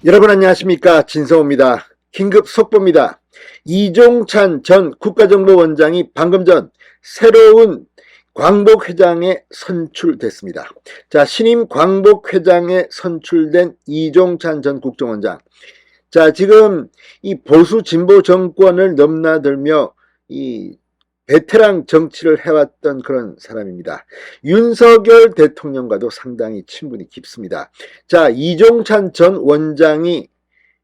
여러분 안녕하십니까, 진성호입니다. 긴급 속보입니다. 이종찬 전 국가정보원장이 방금 전 새로운 광복회장에 선출됐습니다. 자, 신임 광복회장에 선출된 이종찬 전 국정원장. 자, 지금 이 보수 진보 정권을 넘나들며 이 베테랑 정치를 해왔던 그런 사람입니다. 윤석열 대통령과도 상당히 친분이 깊습니다. 자, 이종찬 전 원장이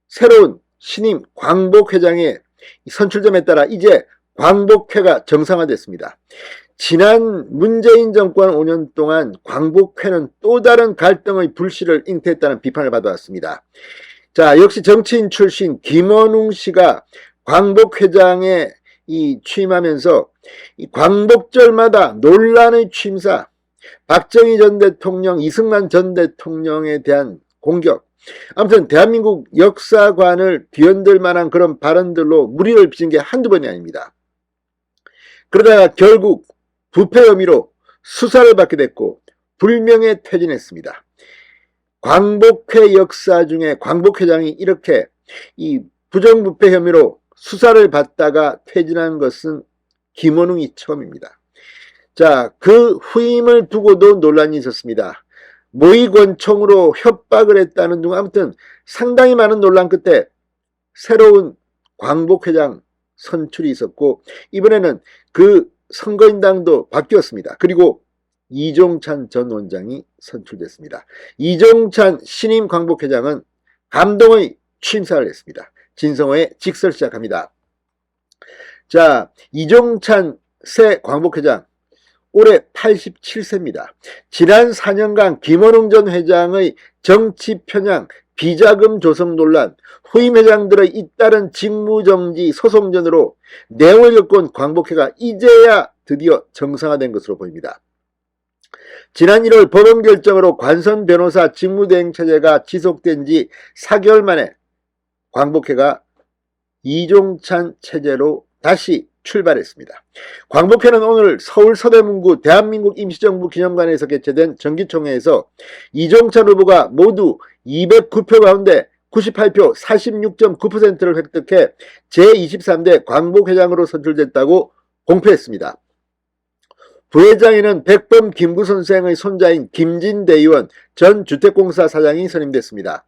새로운 신임 광복회장에 선출됨에 따라 이제 광복회가 정상화됐습니다. 지난 문재인 정권 5년 동안 광복회는 또 다른 갈등의 불씨를 잉태했다는 비판을 받아왔습니다. 자, 역시 정치인 출신 김원웅 씨가 광복회장에 취임하면서 이 광복절마다 논란의 취임사, 박정희 전 대통령, 이승만 전 대통령에 대한 공격, 아무튼 대한민국 역사관을 뒤흔들 만한 그런 발언들로 물의를 빚은 게 한두 번이 아닙니다. 그러다가 결국 부패 혐의로 수사를 받게 됐고 불명예 퇴진했습니다. 광복회 역사 중에 광복회장이 이렇게 이 부정부패 혐의로 수사를 받다가 퇴진한 것은 김원웅이 처음입니다. 자, 그 후임을 두고도 논란이 있었습니다. 모의권총으로 협박을 했다는 등 아무튼 상당히 많은 논란 끝에 새로운 광복회장 선출이 있었고 이번에는 그 선거인당도 바뀌었습니다. 그리고 이종찬 전 원장이 선출됐습니다. 이종찬 신임 광복회장은 감동의 취임사를 했습니다. 진성호의 직설 시작합니다. 자, 이종찬 새 광복회장 올해 87세입니다. 지난 4년간 김원웅 전 회장의 정치 편향, 비자금 조성 논란, 후임 회장들의 잇따른 직무정지 소송전으로 내용을 겪은 광복회가 이제야 드디어 정상화된 것으로 보입니다. 지난 1월 법원 결정으로 관선 변호사 직무대행체제가 지속된 지 4개월 만에 광복회가 이종찬 체제로 다시 출발했습니다. 광복회는 오늘 서울 서대문구 대한민국 임시정부 기념관에서 개최된 정기총회에서 이종찬 후보가 모두 209표 가운데 98표 46.9%를 획득해 제23대 광복회장으로 선출됐다고 공표했습니다. 부회장에는 백범 김구 선생의 손자인 김진대 의원 전 주택공사 사장이 선임됐습니다.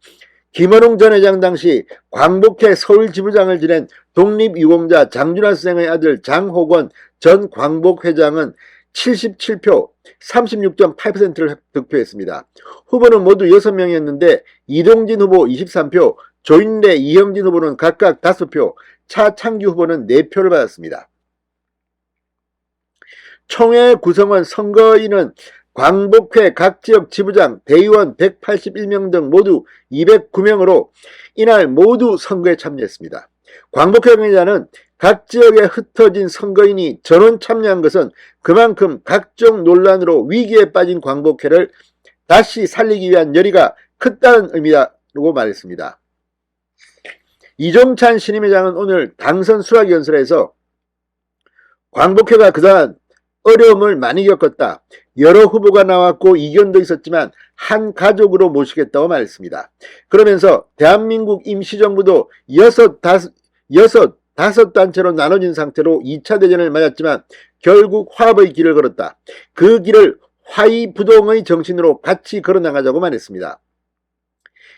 김원웅 전 회장 당시 광복회 서울지부장을 지낸 독립유공자 장준하 선생의 아들 장호건 전 광복회장은 77표 36.8%를 득표했습니다. 후보는 모두 6명이었는데 이동진 후보 23표, 조인래, 이형진 후보는 각각 5표, 차창규 후보는 4표를 받았습니다. 총회 구성원 선거인은 광복회 각 지역 지부장, 대의원 181명 등 모두 209명으로 이날 모두 선거에 참여했습니다. 광복회 관계자는 각 지역에 흩어진 선거인이 전원 참여한 것은 그만큼 각종 논란으로 위기에 빠진 광복회를 다시 살리기 위한 열의가 크다는 의미라고 말했습니다. 이종찬 신임회장은 오늘 당선 수락연설에서 광복회가 그동안 어려움을 많이 겪었다. 여러 후보가 나왔고 이견도 있었지만 한 가족으로 모시겠다고 말했습니다. 그러면서 대한민국 임시정부도 다섯 단체로 나눠진 상태로 2차 대전을 맞았지만 결국 화합의 길을 걸었다. 그 길을 화의부동의 정신으로 같이 걸어나가자고 말했습니다.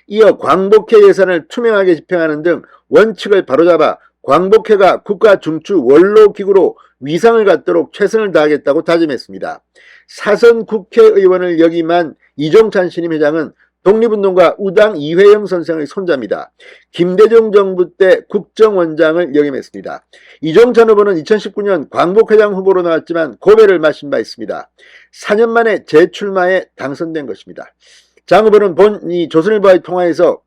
이어 광복회 예산을 투명하게 집행하는 등 원칙을 바로잡아 광복회가 국가 중추 원로기구로 위상을 갖도록 최선을 다하겠다고 다짐했습니다. 사선 국회의원을 역임한 이종찬 신임 회장은 독립운동가 우당 이회영 선생의 손자입니다. 김대중 정부 때 국정원장을 역임했습니다. 이종찬 후보는 2019년 광복회장 후보로 나왔지만 고배를 마신 바 있습니다. 4년 만에 재출마에 당선된 것입니다. 장 후보는 이 조선일보와의 통화에서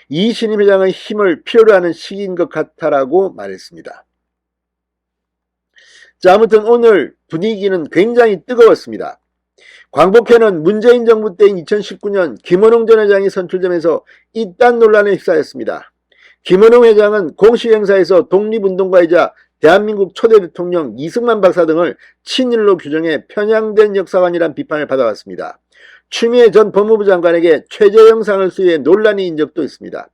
이 신임 회장의 힘을 필요로 하는 시기인 것 같다라고 말했습니다. 자, 아무튼 오늘 분위기는 굉장히 뜨거웠습니다. 광복회는 문재인 정부 때인 2019년 김원웅 전 회장이 선출되면서 이딴 논란에 휩싸였습니다. 김원웅 회장은 공식 행사에서 독립운동가이자 대한민국 초대 대통령 이승만 박사 등을 친일로 규정해 편향된 역사관이란 비판을 받아왔습니다. 추미애 전 법무부 장관에게 최저형상을 수여해 논란이 인 적도 있습니다.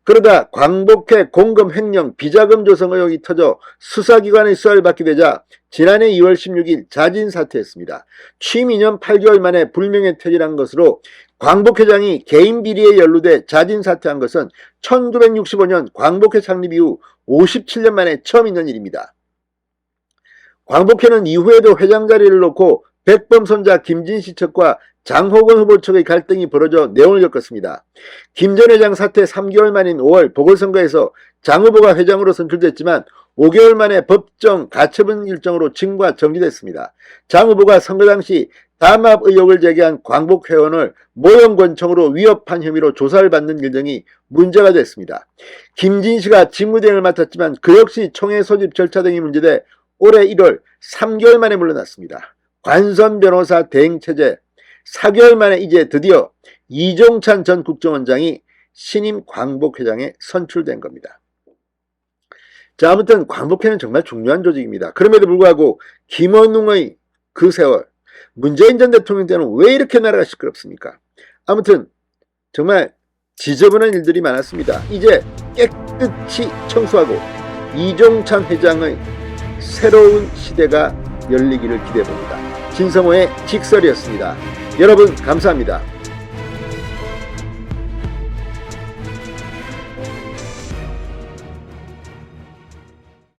그러다 광복회 공금 횡령 비자금 조성 의혹이 터져 수사기관의 수사를 받게 되자 지난해 2월 16일 자진 사퇴했습니다. 취임 2년 8개월 만에 불명예 퇴진한 것으로 광복회장이 개인 비리에 연루돼 자진 사퇴한 것은 1965년 광복회 창립 이후 57년 만에 처음 있는 일입니다. 광복회는 이후에도 회장 자리를 놓고 백범 손자 김진시 측과 장호건 후보 측의 갈등이 벌어져 내용을 겪었습니다. 김 전 회장 사퇴 3개월 만인 5월 보궐선거에서 장 후보가 회장으로 선출됐지만 5개월 만에 법정 가처분 일정으로 징과 정지됐습니다. 장 후보가 선거 당시 담합 의혹을 제기한 광복회원을 모형권총으로 위협한 혐의로 조사를 받는 일 등이 문제가 됐습니다. 김진시가 직무대행을 맡았지만 그 역시 총회 소집 절차 등이 문제돼 올해 1월 3개월 만에 물러났습니다. 관선 변호사 대행체제 4개월 만에 이제 드디어 이종찬 전 국정원장이 신임 광복회장에 선출된 겁니다. 자, 아무튼 광복회는 정말 중요한 조직입니다. 그럼에도 불구하고 김원웅의 그 세월, 문재인 전 대통령 때는 왜 이렇게 나라가 시끄럽습니까? 아무튼 정말 지저분한 일들이 많았습니다. 이제 깨끗이 청소하고 이종찬 회장의 새로운 시대가 열리기를 기대해봅니다. 진성호의 직설이었습니다. 여러분 감사합니다.